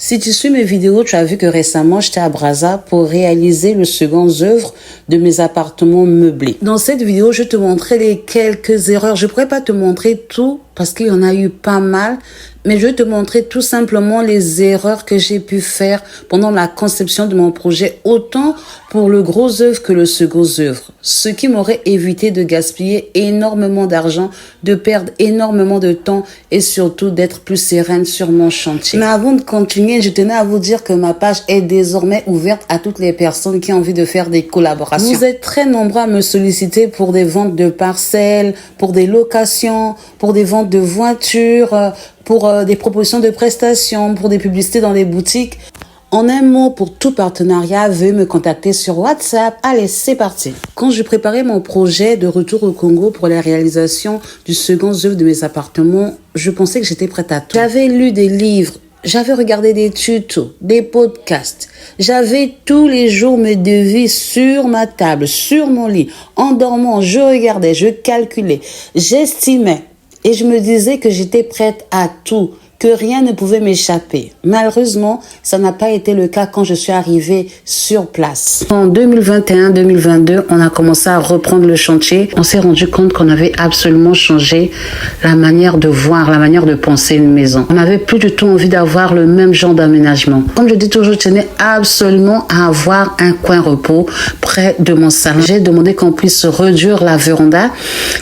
Si tu suis mes vidéos, tu as vu que récemment, j'étais à Brazza pour réaliser le second œuvre de mes appartements meublés. Dans cette vidéo, je te montrerai les quelques erreurs. Je pourrais pas te montrer tout parce qu'il y en a eu pas mal, mais je vais te montrer tout simplement les erreurs que j'ai pu faire pendant la conception de mon projet, autant pour le gros œuvre que le second œuvre. Ce qui m'aurait évité de gaspiller énormément d'argent, de perdre énormément de temps et surtout d'être plus sereine sur mon chantier. Mais avant de continuer, je tenais à vous dire que ma page est désormais ouverte à toutes les personnes qui ont envie de faire des collaborations. Vous êtes très nombreux à me solliciter pour des ventes de parcelles, pour des locations, pour des ventes de voitures, pour des propositions de prestations, pour des publicités dans les boutiques. En un mot, pour tout partenariat, veuillez me contacter sur WhatsApp. Allez, c'est parti. Quand je préparais mon projet de retour au Congo pour la réalisation du second œuvre de mes appartements, je pensais que j'étais prête à tout. J'avais lu des livres, j'avais regardé des tutos, des podcasts. J'avais tous les jours mes devis sur ma table, sur mon lit. En dormant, je regardais, je calculais, j'estimais. Et je me disais que j'étais prête à tout, que rien ne pouvait m'échapper. Malheureusement, ça n'a pas été le cas quand je suis arrivée sur place. En 2021-2022, on a commencé à reprendre le chantier. On s'est rendu compte qu'on avait absolument changé la manière de voir, la manière de penser une maison. On n'avait plus du tout envie d'avoir le même genre d'aménagement. Comme je dis toujours, je tenais absolument à avoir un coin repos près de mon salon. J'ai demandé qu'on puisse réduire la véranda,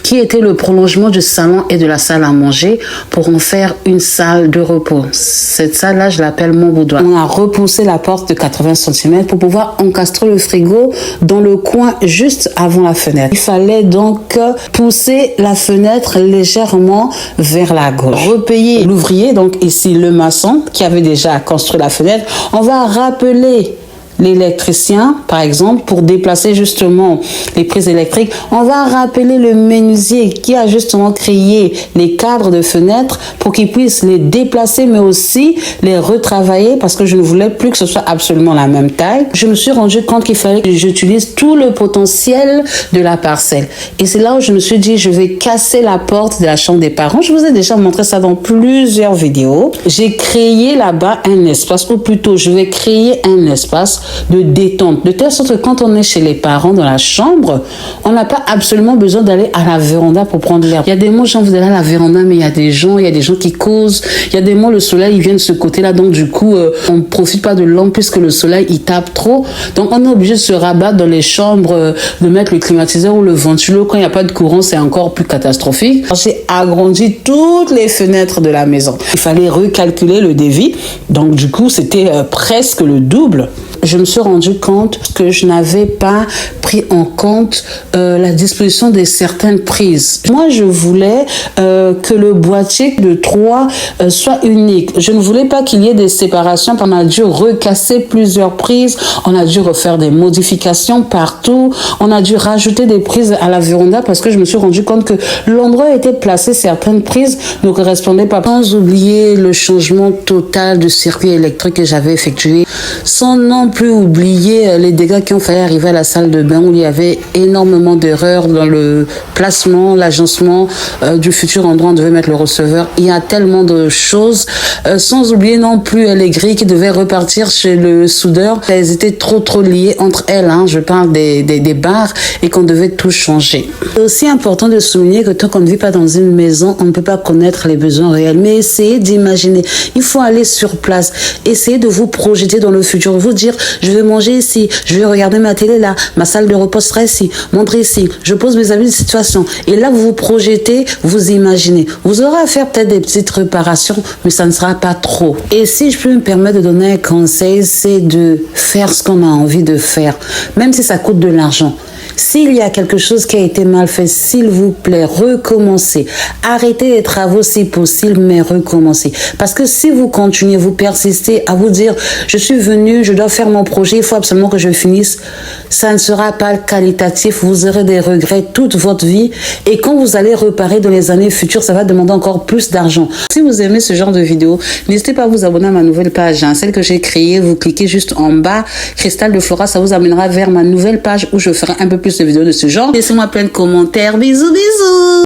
qui était le prolongement du salon et de la salle à manger, pour en faire une salle de repos. Cette salle-là, je l'appelle mon boudoir. On a repoussé la porte de 80 cm pour pouvoir encastrer le frigo dans le coin juste avant la fenêtre. Il fallait donc pousser la fenêtre légèrement vers la gauche. Repayer l'ouvrier, donc ici le maçon qui avait déjà construit la fenêtre. On va rappeler l'électricien, par exemple, pour déplacer justement les prises électriques. On va rappeler le menuisier qui a justement créé les cadres de fenêtres pour qu'il puisse les déplacer, mais aussi les retravailler parce que je ne voulais plus que ce soit absolument la même taille. Je me suis rendu compte qu'il fallait que j'utilise tout le potentiel de la parcelle. Et c'est là où je me suis dit, je vais casser la porte de la chambre des parents. Je vous ai déjà montré ça dans plusieurs vidéos. J'ai créé là-bas un espace, ou plutôt, je vais créer un espace de détente, de telle sorte que quand on est chez les parents dans la chambre, on n'a pas absolument besoin d'aller à la véranda pour prendre l'air. Il y a des moments, gens, vous allez à la véranda, mais il y a des gens qui causent. Il y a des moments, le soleil, il vient de ce côté-là, donc du coup, on ne profite pas de l'ombre puisque le soleil, il tape trop. Donc, on est obligé de se rabattre dans les chambres, de mettre le climatiseur ou le ventilo. Quand il n'y a pas de courant, c'est encore plus catastrophique. J'ai agrandi toutes les fenêtres de la maison. Il fallait recalculer le devis. Donc, du coup, c'était presque le double. Je me suis rendu compte que je n'avais pas pris en compte la disposition de certaines prises. Moi, je voulais que le boîtier de 3 soit unique. Je ne voulais pas qu'il y ait des séparations. On a dû recasser plusieurs prises. On a dû refaire des modifications partout. On a dû rajouter des prises à la véranda parce que je me suis rendu compte que l'endroit où étaient placées certaines prises ne correspondait pas. Sans oublier le changement total du circuit électrique que j'avais effectué. Sans non plus oublier les dégâts qui ont failli arriver à la salle de bain où il y avait énormément d'erreurs dans le placement, l'agencement du futur endroit où on devait mettre le receveur. Il y a tellement de choses. Sans oublier non plus les grilles qui devaient repartir chez le soudeur. Elles étaient trop liées entre elles. Je parle des barres et qu'on devait tout changer. C'est aussi important de souligner que tant qu'on ne vit pas dans une maison, on ne peut pas connaître les besoins réels. Mais essayez d'imaginer. Il faut aller sur place. Essayez de vous projeter dans le futur. Vous dire, je vais manger ici, je vais regarder ma télé là, ma salle de repos sera ici, montrer ici, je pose mes avis de situation. Et là, vous vous projetez, vous imaginez. Vous aurez à faire peut-être des petites réparations, mais ça ne sera pas trop. Et si je peux me permettre de donner un conseil, c'est de faire ce qu'on a envie de faire, même si ça coûte de l'argent. S'il y a quelque chose qui a été mal fait, s'il vous plaît, recommencez. Arrêtez les travaux si possible, mais recommencez. Parce que si vous continuez, vous persistez à vous dire, je suis venu, je dois faire mon projet, il faut absolument que je finisse, ça ne sera pas qualitatif, vous aurez des regrets toute votre vie. Et quand vous allez réparer dans les années futures, ça va demander encore plus d'argent. Si vous aimez ce genre de vidéo, n'hésitez pas à vous abonner à ma nouvelle page, celle que j'ai créée. Vous cliquez juste en bas, Cristal de Flora, ça vous amènera vers ma nouvelle page où je ferai un peu plus de vidéos de ce genre. Laissez-moi plein de commentaires. Bisous, bisous!